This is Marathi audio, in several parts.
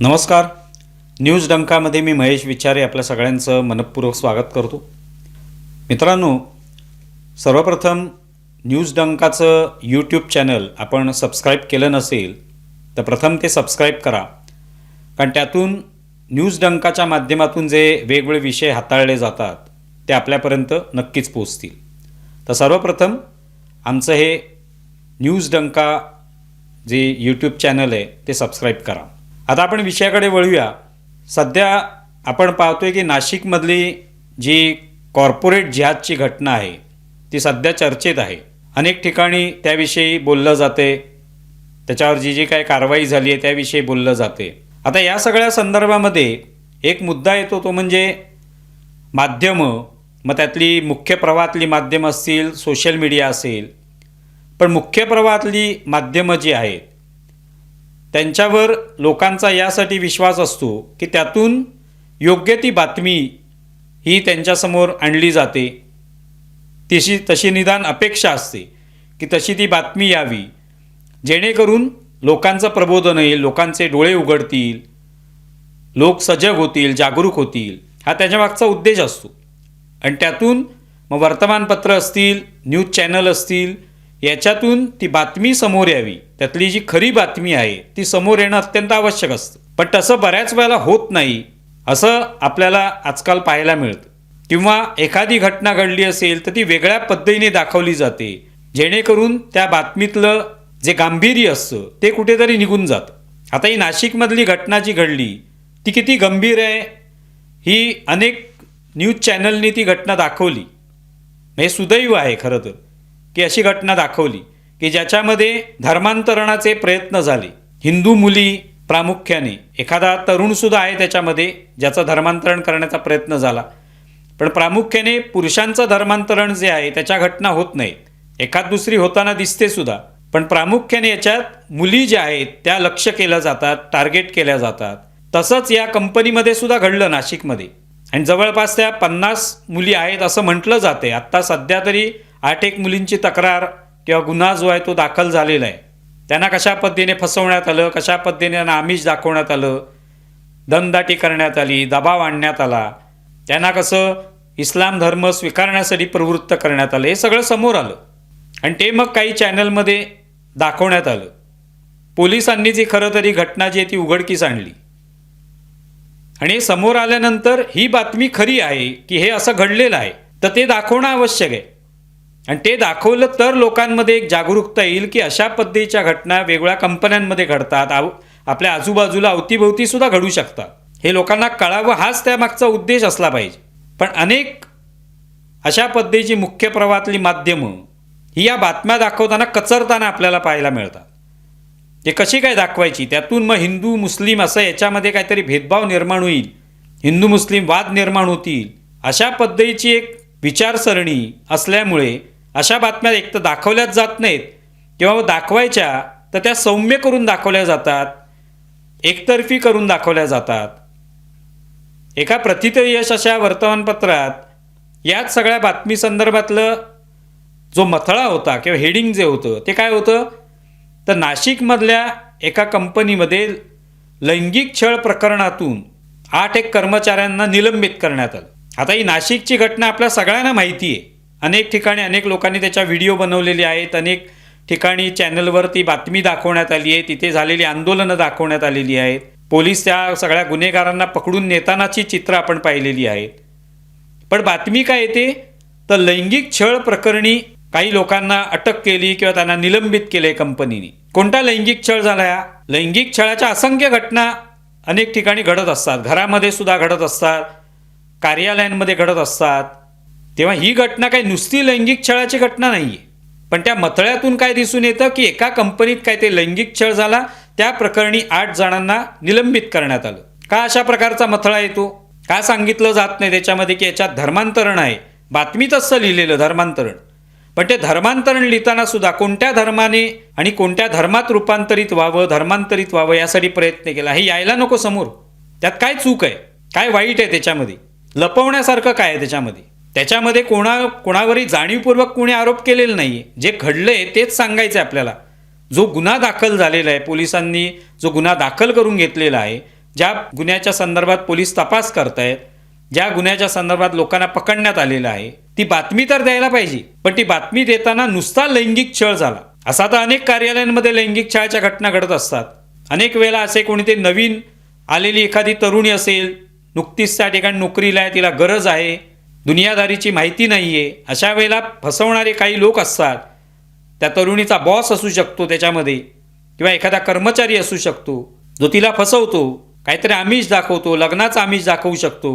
नमस्कार. न्यूज डंकामध्ये मी महेश विचारे आपल्या सगळ्यांचं मनपूर्वक स्वागत करतो. मित्रांनो, सर्वप्रथम न्यूज डंकाचं यूट्यूब चॅनल आपण सबस्क्राईब केलं नसेल तर प्रथम ते सबस्क्राईब करा, कारण त्यातून न्यूज डंकाच्या माध्यमातून जे वेगवेगळे विषय हाताळले जातात ते आपल्यापर्यंत नक्कीच पोहोचतील. तर सर्वप्रथम आमचं हे न्यूज डंका जे यूट्यूब चॅनल आहे ते सबस्क्राईब करा. आता आपण विषयाकडे वळूया. सध्या आपण पाहतोय की नाशिकमधली जी कॉर्पोरेट जिहादची घटना आहे ती सध्या चर्चेत आहे. अनेक ठिकाणी त्याविषयी बोललं जाते, त्याच्यावर जी काही कारवाई झाली आहे त्याविषयी बोललं जाते. आता या सगळ्या संदर्भामध्ये एक मुद्दा येतो, तो म्हणजे माध्यमं. मग त्यातली मुख्य प्रवाहातली माध्यमं असतील, सोशल मीडिया असेल, पण मुख्य प्रवाहातली माध्यमं जी आहेत त्यांच्यावर लोकांचा यासाठी विश्वास असतो की त्यातून योग्य ती बातमी ही त्यांच्यासमोर आणली जाते. तशी निदान अपेक्षा असते की तशी ती बातमी यावी, जेणेकरून लोकांचं प्रबोधन होईल, लोकांचे डोळे उघडतील, लोक सजग होतील, जागरूक होतील, हा त्याच्यामागचा उद्देश असतो. आणि त्यातून मग वर्तमानपत्र असतील, न्यूज चॅनल असतील, याच्यातून ती बातमी समोर यावी, त्यातली जी खरी बातमी आहे ती समोर येणं अत्यंत आवश्यक असतं. पण तसं बऱ्याच वेळेला होत नाही असं आपल्याला आजकाल पाहायला मिळतं. किंवा एखादी घटना घडली असेल तर ती वेगळ्या पद्धतीने दाखवली जाते, जेणेकरून त्या बातमीतलं जे गांभीर्य असतं ते कुठेतरी निघून जातं. आता ही नाशिकमधली घटना जी घडली ती किती गंभीर आहे ही अनेक न्यूज चॅनलनी ती घटना दाखवली. हे सुदैव आहे खरं तर की अशी घटना दाखवली की ज्याच्यामध्ये धर्मांतरणाचे प्रयत्न झाले. हिंदू मुली प्रामुख्याने, एखादा तरुणसुद्धा आहे त्याच्यामध्ये ज्याचं धर्मांतरण करण्याचा प्रयत्न झाला, पण प्रामुख्याने पुरुषांचं धर्मांतरण जे आहे त्याच्या घटना होत नाहीत. एखाद दुसरी होताना दिसते सुद्धा, पण प्रामुख्याने याच्यात मुली ज्या आहेत त्या लक्ष केल्या जातात, टार्गेट केल्या जातात. तसंच या कंपनीमध्ये सुद्धा घडलं नाशिकमध्ये, आणि जवळपास त्या 50 मुली आहेत असं म्हटलं जाते. आत्ता सध्या तरी 8 मुलींची तक्रार किंवा गुन्हा जो आहे तो दाखल झालेला आहे. त्यांना कशा पद्धतीने फसवण्यात आलं, कशा पद्धतीने त्यांना आमिष दाखवण्यात आलं, दमदाटी करण्यात आली, दबाव आणण्यात आला, त्यांना कसं इस्लाम धर्म स्वीकारण्यासाठी प्रवृत्त करण्यात आलं, हे सगळं समोर आलं. आणि ते मग काही चॅनलमध्ये दाखवण्यात आलं. पोलिसांनी जी खरं तरी घटना जी आहे ती उघडकीस आणली, आणि हे समोर आल्यानंतर ही बातमी खरी आहे की हे असं घडलेलं आहे तर ते दाखवणं आवश्यक आहे. आणि ते दाखवलं तर लोकांमध्ये एक जागरूकता येईल की अशा पद्धतीच्या घटना वेगवेगळ्या कंपन्यांमध्ये घडतात, आपल्या आजूबाजूला अवतीभोवती सुद्धा घडू शकतात. हे लोकांना कळावं, हाच त्यामागचा उद्देश असला पाहिजे. पण अनेक अशा पद्धतीची मुख्य प्रवाहातली माध्यमं ही या बातम्या दाखवताना कचरताना आपल्याला पाहायला मिळतात. ते कशी काय दाखवायची, त्यातून मग हिंदू मुस्लिम असं याच्यामध्ये काहीतरी भेदभाव निर्माण होईल, हिंदू मुस्लिम वाद निर्माण होतील, अशा पद्धतीची एक विचारसरणी असल्यामुळे अशा बातम्या एक तर दाखवल्याच जात नाहीत, किंवा दाखवायच्या तर त्या सौम्य करून दाखवल्या जातात, एकतर्फी करून दाखवल्या जातात. एका प्रतितयश अशा वर्तमानपत्रात याच सगळ्या बातमी संदर्भातलं जो मथळा होता किंवा हेडिंग जे होतं ते काय होतं, तर नाशिकमधल्या एका कंपनीमध्ये लैंगिक छळ प्रकरणातून 8 कर्मचाऱ्यांना निलंबित करण्यात आलं. आता ही नाशिकची घटना आपल्या सगळ्यांना माहिती आहे. अनेक ठिकाणी अनेक लोकांनी त्याच्या व्हिडिओ बनवलेले आहेत, अनेक ठिकाणी चॅनलवर ती बातमी दाखवण्यात आली आहे, तिथे झालेली आंदोलनं दाखवण्यात आलेली आहेत, पोलीस त्या सगळ्या गुन्हेगारांना पकडून नेतानाची चित्र आपण पाहिलेली आहेत. पण बातमी काय येते, तर लैंगिक छळ प्रकरणी काही लोकांना अटक केली किंवा त्यांना निलंबित केले कंपनीने. कोणता लैंगिक छळ झाला? या लैंगिक छळाच्या असंख्य घटना अनेक ठिकाणी घडत असतात, घरामध्ये सुद्धा घडत असतात, कार्यालयांमध्ये घडत असतात. तेव्हा ही घटना काही नुसती लैंगिक छळाची घटना नाही आहे. पण त्या मथळ्यातून काय दिसून येतं की एका कंपनीत काय ते लैंगिक छळ झाला, त्या प्रकरणी 8 जणांना निलंबित करण्यात आलं. का अशा प्रकारचा मथळा येतो? का सांगितलं जात नाही त्याच्यामध्ये की याच्यात धर्मांतरण आहे? बातमीत असं लिहिलेलं धर्मांतरण, पण ते धर्मांतरण लिहिताना सुद्धा कोणत्या धर्माने आणि कोणत्या धर्मात रूपांतरित व्हावं, धर्मांतरित व्हावं यासाठी प्रयत्न केला, हे यायला नको समोर. त्यात काय चूक आहे, काय वाईट आहे त्याच्यामध्ये, लपवण्यासारखं काय आहे त्याच्यामध्ये? त्याच्यामध्ये कोणावरही जाणीवपूर्वक कोणी आरोप केलेला नाही. जे घडलंय तेच सांगायचं आहे आपल्याला. जो गुन्हा दाखल झालेला आहे, पोलिसांनी जो गुन्हा दाखल करून घेतलेला आहे, ज्या गुन्ह्याच्या संदर्भात पोलीस तपास करतायत, ज्या गुन्ह्याच्या संदर्भात लोकांना पकडण्यात आलेलं आहे, ती बातमी तर द्यायला पाहिजे. पण ती बातमी देताना नुसता लैंगिक छळ झाला. असा तर अनेक कार्यालयांमध्ये लैंगिक छळाच्या घटना घडत असतात. अनेक वेळेला असे कोणीतरी नवीन आलेली एखादी तरुणी असेल, नुकतीच त्या ठिकाणी नोकरीला आहे, तिला गरज आहे, दुनियादारीची माहिती नाही आहे, अशा वेळेला फसवणारे काही लोक असतात. त्या तरुणीचा बॉस असू शकतो त्याच्यामध्ये, किंवा एखादा कर्मचारी असू शकतो जो तिला फसवतो, काहीतरी आमिष दाखवतो, लग्नाचं आमिष दाखवू शकतो.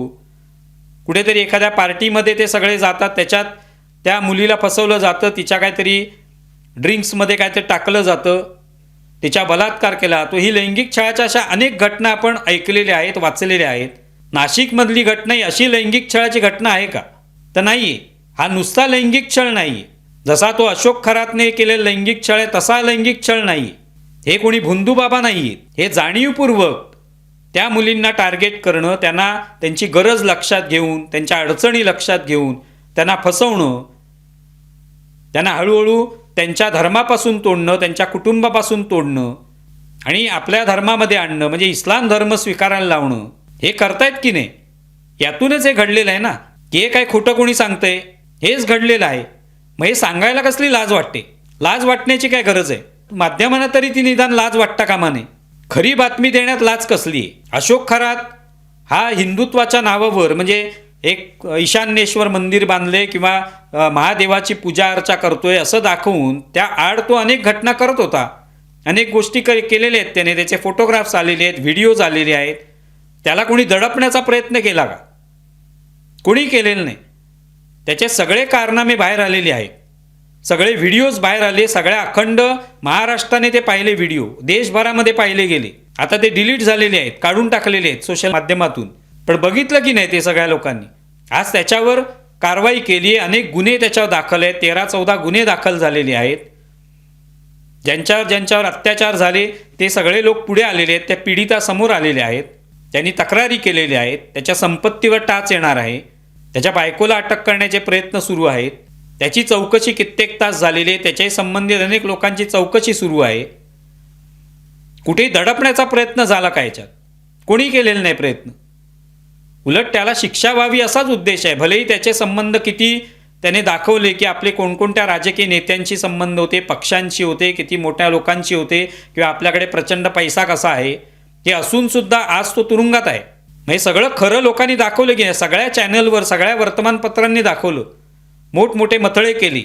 कुठेतरी एखाद्या पार्टीमध्ये ते सगळे जातात, त्याच्यात त्या मुलीला फसवलं जातं, तिच्या काहीतरी ड्रिंक्समध्ये काहीतरी टाकलं जातं, तिच्या बलात्कार केला तो. ही लैंगिक छळाच्या अशा अनेक घटना आपण ऐकलेल्या आहेत, वाचलेल्या आहेत. नाशिकमधली घटना ही अशी लैंगिक छळाची घटना आहे का? तर नाही आहे. हा नुसता लैंगिक छळ नाही. जसा तो अशोक खरातने केलेला लैंगिक छळ आहे तसा लैंगिक छळ नाही. हे कोणी भुंदूबाबा नाही आहेत. हे जाणीवपूर्वक त्या मुलींना टार्गेट करणं, त्यांना त्यांची गरज लक्षात घेऊन, त्यांच्या अडचणी लक्षात घेऊन त्यांना फसवणं, त्यांना हळूहळू त्यांच्या धर्मापासून तोडणं, त्यांच्या कुटुंबापासून तोडणं आणि आपल्या धर्मामध्ये आणणं, म्हणजे इस्लाम धर्म स्वीकारायला लावणं, हे करतायत की नाही? यातूनच हे घडलेलं आहे ना, की हे काय खोटं कोणी सांगतंय? हेच घडलेलं आहे. मग हे सांगायला कसली लाज वाटते? लाज वाटण्याची काय गरज आहे? माध्यमांना तरी ती निदान लाज वाटता कामा नये. खरी बातमी देण्यात लाज कसली आहे? अशोक खरात हा हिंदुत्वाच्या नावावर, म्हणजे एक ईशान्येश्वर मंदिर बांधले किंवा महादेवाची पूजा अर्चा करतोय असं दाखवून त्या आड तो अनेक घटना करत होता. अनेक गोष्टी केलेल्या आहेत त्याने, त्याचे फोटोग्राफ्स आलेले आहेत, व्हिडिओज आलेले आहेत. त्याला कोणी दडपण्याचा प्रयत्न केला का? कोणी केलेलं नाही. त्याचे सगळे कारनामे बाहेर आलेले आहेत, सगळे व्हिडिओज बाहेर आले. सगळ्या अखंड महाराष्ट्राने ते पाहिले व्हिडिओ, देशभरामध्ये पाहिले गेले. आता ते डिलीट झालेले आहेत, काढून टाकलेले आहेत सोशल माध्यमातून. पण बघितलं की नाही ते सगळ्या लोकांनी? आज त्याच्यावर कारवाई केली आहे, अनेक गुन्हे त्याच्यावर दाखल आहेत, 13-14 गुन्हे दाखल झालेले आहेत. ज्यांच्यावर अत्याचार झाले ते सगळे लोक पुढे आलेले आहेत, त्या पीडितासमोर आलेले आहेत, त्यांनी तक्रारी केलेल्या आहेत. त्याच्या संपत्तीवर टाच येणार आहे, त्याच्या बायकोला अटक करण्याचे प्रयत्न सुरू आहेत. त्याची चौकशी कित्येक तास झालेली आहे, त्याच्याही संबंधित अनेक लोकांची चौकशी सुरू आहे. कुठेही दडपण्याचा प्रयत्न झाला का याच्यात? कोणी केलेला नाही प्रयत्न. उलट त्याला शिक्षा व्हावी असाच उद्देश आहे. भलेही त्याचे संबंध किती त्याने दाखवले की आपले कोणकोणत्या राजकीय नेत्यांशी संबंध होते, पक्षांशी होते, किती मोठ्या लोकांशी होते, किंवा आपल्याकडे प्रचंड पैसा कसा आहे, हे असूनसुद्धा आज तो तुरुंगात आहे. हे सगळं खरं लोकांनी दाखवलं की नाही? सगळ्या चॅनलवर, सगळ्या वर्तमानपत्रांनी दाखवलं, मोठमोठे मथळे केली.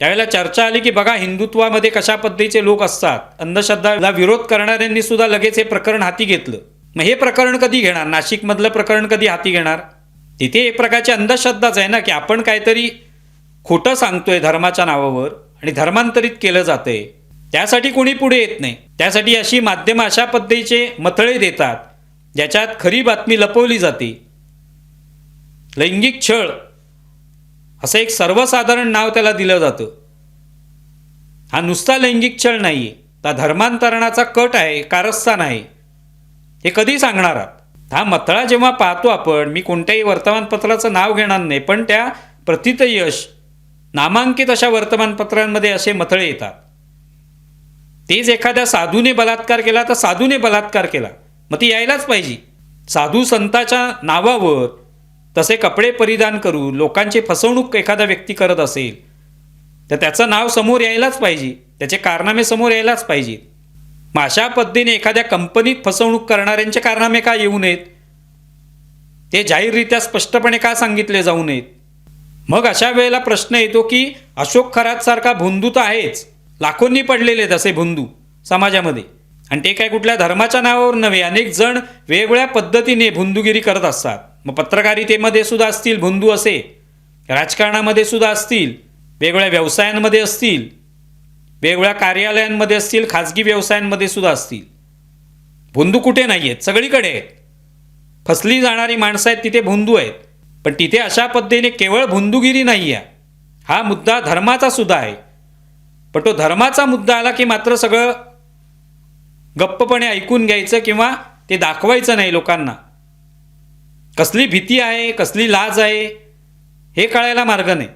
त्यावेळेला चर्चा आली की बघा हिंदुत्वामध्ये कशा पद्धतीचे लोक असतात. अंधश्रद्धाला विरोध करणाऱ्यांनी सुद्धा लगेच हे प्रकरण हाती घेतलं. मग हे प्रकरण कधी घेणार? नाशिकमधलं प्रकरण कधी हाती घेणार? तिथे एक प्रकारची अंधश्रद्धाच आहे ना, की आपण काहीतरी खोटं सांगतोय धर्माच्या नावावर आणि धर्मांतरित केलं जातंय. त्यासाठी कोणी पुढे येत नाही. त्यासाठी अशी माध्यमं अशा पद्धतीचे मथळे देतात ज्याच्यात खरी बातमी लपवली जाते. लैंगिक छळ असं एक सर्वसाधारण नाव त्याला दिलं जातं. हा नुसता लैंगिक छळ नाही आहे, हा धर्मांतरणाचा कट आहे, कारस्थान आहे. हे कधी सांगणार आहात? हा मथळा जेव्हा पाहतो आपण, मी कोणत्याही वर्तमानपत्राचं नाव घेणार नाही, पण त्या प्रथितयश नामांकित अशा वर्तमानपत्रांमध्ये असे मथळे येतात. तेच एखाद्या साधूने बलात्कार केला तर साधूने बलात्कार केला, मग ती यायलाच पाहिजे. साधू संताच्या नावावर तसे कपडे परिधान करून लोकांची फसवणूक एखादा व्यक्ती करत असेल तर त्याचं नाव समोर यायलाच पाहिजे, त्याचे कारनामे समोर यायलाच पाहिजे. मग अशा पद्धतीने एखाद्या कंपनीत फसवणूक करणाऱ्यांचे कारनामे का येऊ नयेत? ते जाहीररित्या स्पष्टपणे का सांगितले जाऊ नयेत? मग अशा वेळेला प्रश्न येतो की अशोक खरातसारखा भोंदू तर आहेच, लाखोंनी पडलेले आहेत असे भोंदू समाजामध्ये, आणि ते काय कुठल्या धर्माच्या नावावर नव्हे. अनेक जण वेगवेगळ्या पद्धतीने भोंदूगिरी करत असतात. मग पत्रकारितेमध्ये सुद्धा असतील भोंदू असे, राजकारणामध्ये सुद्धा असतील, वेगवेगळ्या व्यवसायांमध्ये असतील, वेगवेगळ्या कार्यालयांमध्ये असतील, खाजगी व्यवसायांमध्ये सुद्धा असतील. भोंदू कुठे नाही आहेत? सगळीकडे आहेत. फसली जाणारी माणसं आहेत तिथे भोंदू आहेत. पण तिथे अशा पद्धतीने केवळ भोंदूगिरी नाही आहे, हा मुद्दा धर्माचा सुद्धा आहे. पण तो धर्माचा मुद्दा आला की मात्र सगळं गप्पपणे ऐकून घ्यायचं किंवा ते दाखवायचं नाही लोकांना. कसली भीती आहे, कसली लाज आहे, हे कळायला मार्ग नाही.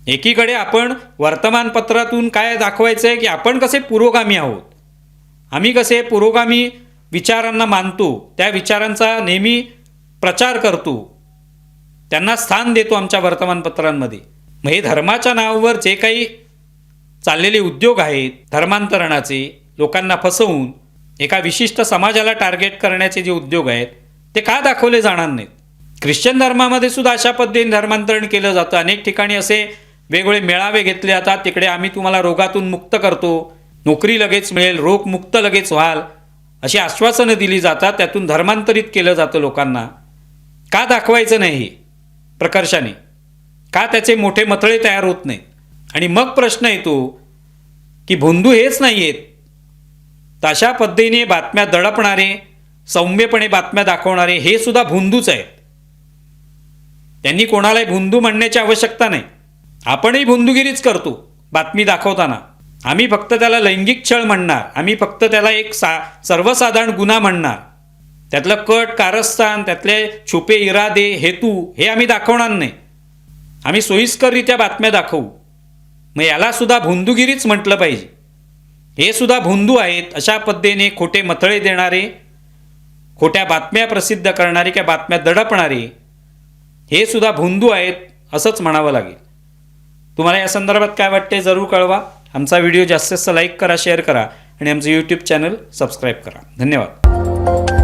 एकीकडे आपण वर्तमानपत्रातून काय दाखवायचं आहे की आपण कसे पुरोगामी आहोत, आम्ही कसे पुरोगामी विचारांना मानतो, त्या विचारांचा नेहमी प्रचार करतो, त्यांना स्थान देतो आमच्या वर्तमानपत्रांमध्ये. मग हे धर्माच्या नावावर जे काही चाललेले उद्योग आहेत धर्मांतरणाचे, लोकांना फसवून एका विशिष्ट समाजाला टार्गेट करण्याचे जे उद्योग आहेत ते का दाखवले जाणार नाहीत? ख्रिश्चन धर्मामध्ये सुद्धा अशा पद्धतीने धर्मांतरण केलं जातं. अनेक ठिकाणी असे वेगवेगळे मेळावे घेतले जातात. तिकडे आम्ही तुम्हाला रोगातून मुक्त करतो, नोकरी लगेच मिळेल, रोगमुक्त लगेच व्हाल, अशी आश्वासनं दिली जातात. त्यातून धर्मांतरित केलं जातं लोकांना. का दाखवायचं नाही हे प्रकर्षाने? का त्याचे मोठे मथळे तयार होत नाहीत? आणि मग प्रश्न येतो की भोंदू हेच नाही आहेत, तर अशा पद्धतीने बातम्या दडपणारे, सौम्यपणे बातम्या दाखवणारे हे सुद्धा भोंदूच आहेत. त्यांनी कोणालाही भोंदू म्हणण्याची आवश्यकता नाही. आपणही भोंदूगिरीच करतो बातमी दाखवताना. आम्ही फक्त त्याला लैंगिक छळ म्हणणार, आम्ही फक्त त्याला एक सर्वसाधारण गुन्हा म्हणणार. त्यातलं कट कारस्थान, त्यातले छुपे इरादे, हेतू हे आम्ही दाखवणार नाही. आम्ही सोयीस्कररित्या बातम्या दाखवू. मग याला सुद्धा भोंदूगिरीच म्हटलं पाहिजे. हे सुद्धा भोंदू आहेत. अशा पद्धतीने खोटे मथळे देणारे, खोट्या बातम्या प्रसिद्ध करणारे किंवा बातम्या दडपणारे हे सुद्धा भोंदू आहेत असंच म्हणावं लागेल. तुम्हाला या संदर्भात काय वाटते जरूर कळवा. आमचा व्हिडिओ जास्तीत जास्त लाईक करा, शेअर करा आणि आमचं यूट्यूब चॅनल सबस्क्राईब करा. धन्यवाद.